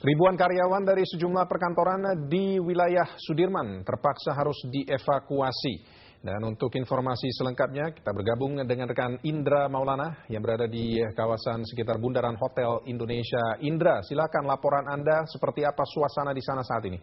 Ribuan karyawan dari sejumlah perkantoran di wilayah Sudirman terpaksa harus dievakuasi. Dan untuk informasi selengkapnya, kita bergabung dengan rekan Indra Maulana yang berada di kawasan sekitar Bundaran Hotel Indonesia. Indra, silakan laporan Anda seperti apa suasana di sana saat ini.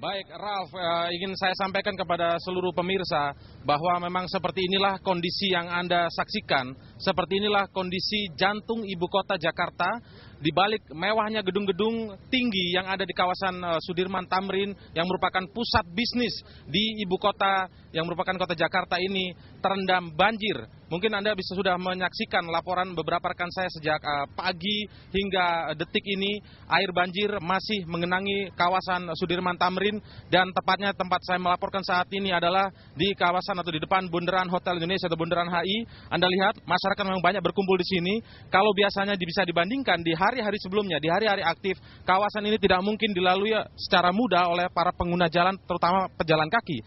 Baik, Ralf, ingin saya sampaikan kepada seluruh pemirsa bahwa memang seperti inilah kondisi yang Anda saksikan. Seperti inilah kondisi jantung ibu kota Jakarta, di balik mewahnya gedung-gedung tinggi yang ada di kawasan Sudirman Tamrin yang merupakan pusat bisnis di ibu kota yang merupakan kota Jakarta ini terendam banjir. Mungkin Anda bisa sudah menyaksikan laporan beberapa rekan saya sejak pagi hingga detik ini, air banjir masih mengenangi kawasan Sudirman Tamrin, dan tepatnya tempat saya melaporkan saat ini adalah di kawasan atau di depan Bundaran Hotel Indonesia atau Bundaran HI. Anda lihat masyarakat memang banyak berkumpul di sini. Kalau biasanya bisa dibandingkan di hari-hari sebelumnya, di hari-hari aktif, kawasan ini tidak mungkin dilalui secara mudah oleh para pengguna jalan, terutama pejalan kaki.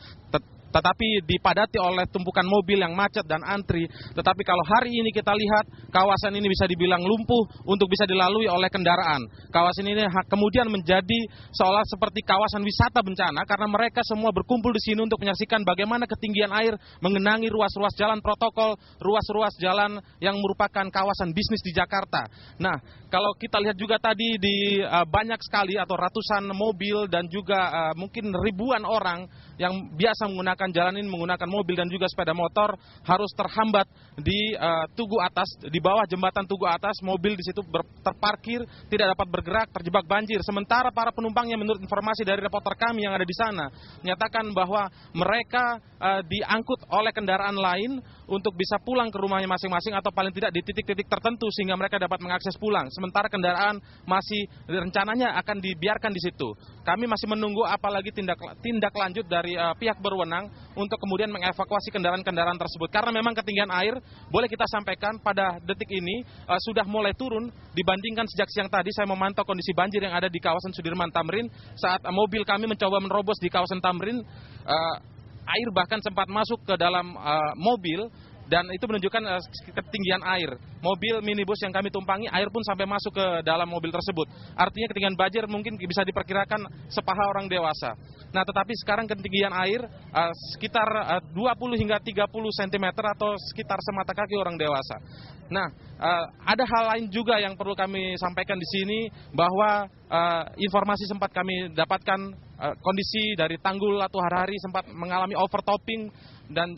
Tetapi dipadati oleh tumpukan mobil yang macet dan antri. Tetapi kalau hari ini kita lihat, kawasan ini bisa dibilang lumpuh untuk bisa dilalui oleh kendaraan. Kawasan ini kemudian menjadi seolah seperti kawasan wisata bencana karena mereka semua berkumpul di sini untuk menyaksikan bagaimana ketinggian air mengenangi ruas-ruas jalan protokol, ruas-ruas jalan yang merupakan kawasan bisnis di Jakarta. Nah, kalau kita lihat juga tadi di banyak sekali atau ratusan mobil dan juga mungkin ribuan orang yang biasa menggunakan jalan ini, menggunakan mobil dan juga sepeda motor, harus terhambat di Tugu Atas, di bawah jembatan Tugu Atas. Mobil di situ terparkir, tidak dapat bergerak, terjebak banjir. Sementara para penumpangnya, menurut informasi dari reporter kami yang ada di sana, menyatakan bahwa mereka diangkut oleh kendaraan lain untuk bisa pulang ke rumahnya masing-masing atau paling tidak di titik-titik tertentu sehingga mereka dapat mengakses pulang. Sementara kendaraan masih rencananya akan dibiarkan di situ. Kami masih menunggu apalagi tindak lanjut dari pihak berwenang untuk kemudian mengevakuasi kendaraan-kendaraan tersebut. Karena memang ketinggian air, boleh kita sampaikan pada detik ini sudah mulai turun dibandingkan sejak siang tadi. Saya memantau kondisi banjir yang ada di kawasan Sudirman Tamrin. Saat mobil kami mencoba menerobos di kawasan Tamrin, air bahkan sempat masuk ke dalam mobil. Dan itu menunjukkan ketinggian air. Mobil minibus yang kami tumpangi, air pun sampai masuk ke dalam mobil tersebut. Artinya ketinggian banjir mungkin bisa diperkirakan sepaha orang dewasa. Nah, tetapi sekarang ketinggian air sekitar 20 hingga 30 cm atau sekitar semata kaki orang dewasa. Nah, ada hal lain juga yang perlu kami sampaikan di sini, bahwa informasi sempat kami dapatkan kondisi dari Tanggul atau Harari sempat mengalami overtopping dan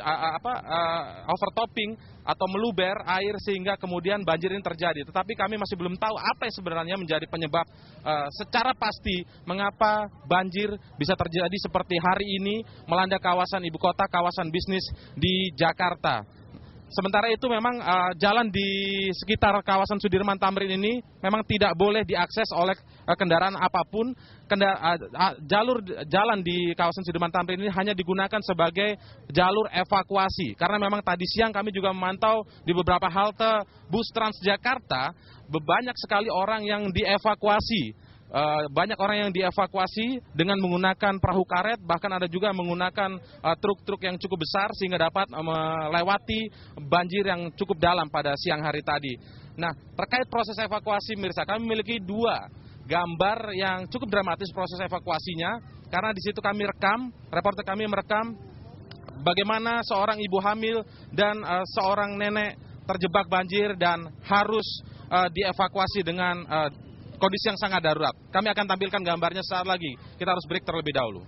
overtopping atau meluber air sehingga kemudian banjir ini terjadi. Tetapi kami masih belum tahu apa yang sebenarnya menjadi penyebab secara pasti mengapa banjir bisa terjadi seperti hari ini melanda kawasan ibu kota, kawasan bisnis di Jakarta. Sementara itu memang jalan di sekitar kawasan Sudirman Tamrin ini memang tidak boleh diakses oleh kendaraan apapun. Jalur jalan di kawasan Sudirman Tamrin ini hanya digunakan sebagai jalur evakuasi. Karena memang tadi siang kami juga memantau di beberapa halte bus Transjakarta, banyak sekali orang yang dievakuasi. Banyak orang yang dievakuasi dengan menggunakan perahu karet, bahkan ada juga menggunakan truk-truk yang cukup besar sehingga dapat melewati banjir yang cukup dalam pada siang hari tadi. Nah, terkait proses evakuasi, mirsa, kami memiliki dua gambar yang cukup dramatis proses evakuasinya, karena di situ kami rekam, reporter kami merekam bagaimana seorang ibu hamil dan seorang nenek terjebak banjir dan harus dievakuasi dengan kondisi yang sangat darurat. Kami akan tampilkan gambarnya saat lagi. Kita harus break terlebih dahulu.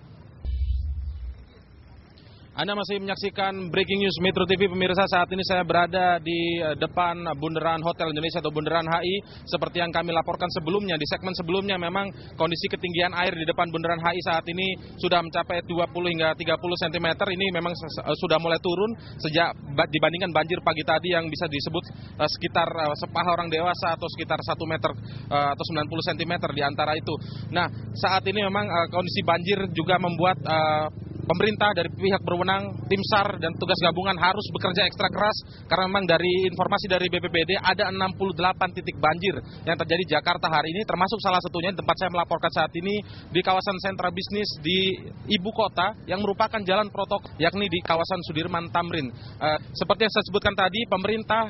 Anda masih menyaksikan Breaking News Metro TV, pemirsa. Saat ini saya berada di depan Bundaran Hotel Indonesia atau Bundaran HI. Seperti yang kami laporkan sebelumnya, di segmen sebelumnya memang kondisi ketinggian air di depan Bundaran HI saat ini sudah mencapai 20 hingga 30 cm. Ini memang sudah mulai turun sejak dibandingkan banjir pagi tadi yang bisa disebut sekitar sepaha orang dewasa atau sekitar 1 meter atau 90 cm di antara itu. Nah, saat ini memang kondisi banjir juga membuat pemerintah dari pihak berwenang, tim SAR dan tugas gabungan harus bekerja ekstra keras karena memang dari informasi dari BPBD ada 68 titik banjir yang terjadi di Jakarta hari ini, termasuk salah satunya tempat saya melaporkan saat ini di kawasan sentra bisnis di ibu kota yang merupakan jalan protokol, yakni di kawasan Sudirman Tamrin. Seperti yang saya sebutkan tadi, pemerintah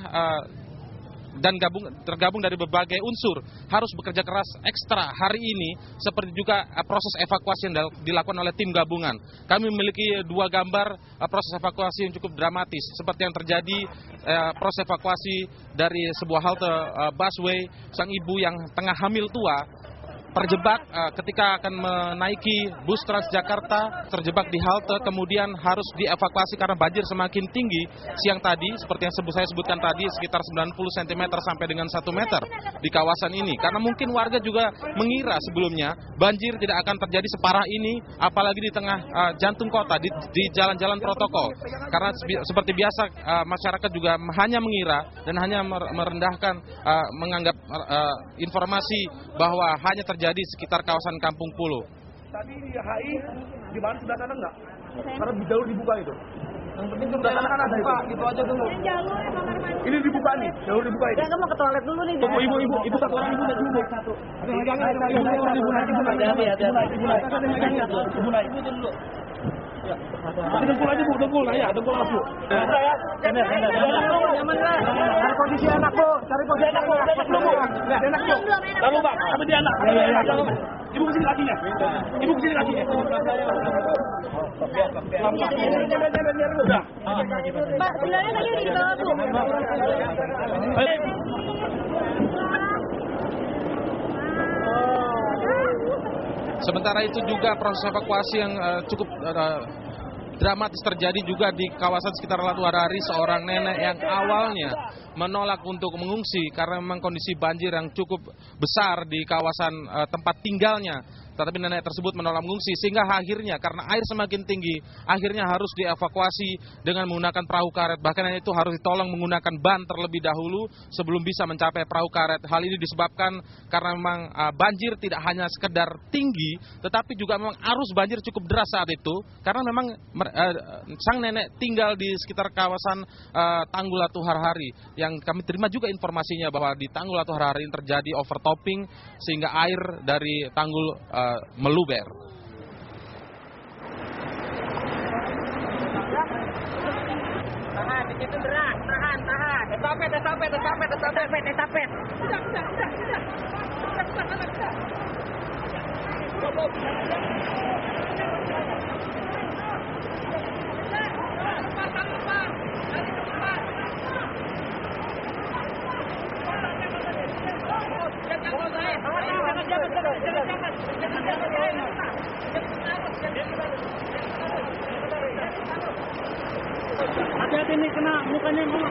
dan tergabung dari berbagai unsur harus bekerja keras ekstra hari ini, seperti juga proses evakuasi yang dilakukan oleh tim gabungan. Kami memiliki 2 gambar proses evakuasi yang cukup dramatis, seperti yang terjadi proses evakuasi dari sebuah halte busway, sang ibu yang tengah hamil tua terjebak ketika akan menaiki bus Transjakarta, terjebak di halte, kemudian harus dievakuasi karena banjir semakin tinggi siang tadi, seperti yang saya sebutkan tadi, sekitar 90 cm sampai dengan 1 meter di kawasan ini. Karena mungkin warga juga mengira sebelumnya banjir tidak akan terjadi separah ini, apalagi di tengah jantung kota, di jalan-jalan protokol. Karena seperti biasa masyarakat juga hanya mengira dan hanya merendahkan, menganggap informasi bahwa hanya terjadi di sekitar kawasan Kampung Pulo. Tadi di HI di mana sebelah sana enggak? Karena jalur dibuka itu. Yang penting sebelah sana kan ada itu aja dulu. Ini dibuka nih, jalur dibuka ini. Saya mau ke toilet dulu nih. Tunggu ibu satu orang ibu naik dulu. Satu. Ibu naik dulu. Dengkul aja bu, dengkul ya, dengkul langsung. Ya, cari posisi anak bu, cari posisi anak bu, enak bu. Lalu bang, sama dia anak. Ibu kesini kakinya, ibu kesini kakinya. Pak, sebenarnya tadi di bawah bu. Sementara itu juga proses evakuasi yang cukup dramatis terjadi juga di kawasan sekitar Latu Harari. Seorang nenek yang awalnya menolak untuk mengungsi karena memang kondisi banjir yang cukup besar di kawasan tempat tinggalnya. Tetapi nenek tersebut menolak mengungsi sehingga akhirnya karena air semakin tinggi, akhirnya harus dievakuasi dengan menggunakan perahu karet. Bahkan itu harus ditolong menggunakan ban terlebih dahulu sebelum bisa mencapai perahu karet. Hal ini disebabkan karena memang banjir tidak hanya sekedar tinggi, tetapi juga memang arus banjir cukup deras saat itu. Karena memang sang nenek tinggal di sekitar kawasan Tanggul Latu Harari. Yang kami terima juga informasinya bahwa di Tanggul Latu Harari ini terjadi overtopping sehingga air dari tanggul meluber. Tahan, di situ berat. Tahan. Estafet. Hati-hati nih kena mukanya mau.